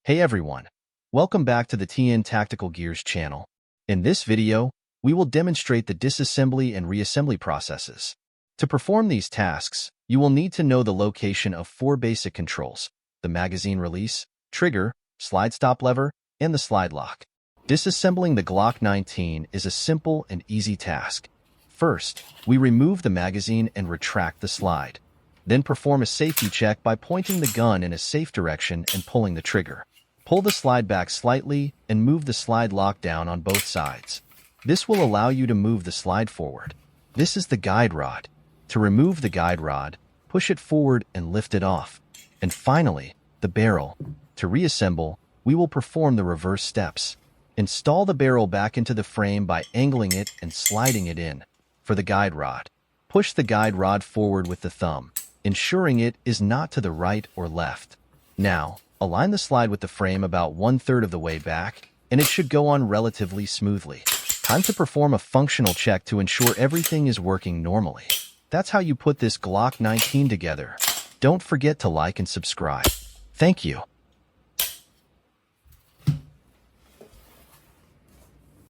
Hey everyone, welcome back to the TN Tactical Gears channel. In this video, we will demonstrate the disassembly and reassembly processes. To perform these tasks, you will need to know the location of 4 basic controls: the magazine release, trigger, slide stop lever, and the slide lock. Disassembling the Glock 19 is a simple and easy task. First, we remove the magazine and retract the slide. Then perform a safety check by pointing the gun in a safe direction and pulling the trigger. Pull the slide back slightly and move the slide lock down on both sides. This will allow you to move the slide forward. This is the guide rod. To remove the guide rod, push it forward and lift it off. And finally, the barrel. To reassemble, we will perform the reverse steps. Install the barrel back into the frame by angling it and sliding it in. For the guide rod, push the guide rod forward with the thumb, ensuring it is not to the right or left. Now, align the slide with the frame about 1/3 of the way back, and it should go on relatively smoothly. Time to perform a functional check to ensure everything is working normally. That's how you put this Glock 19 together. Don't forget to like and subscribe. Thank you.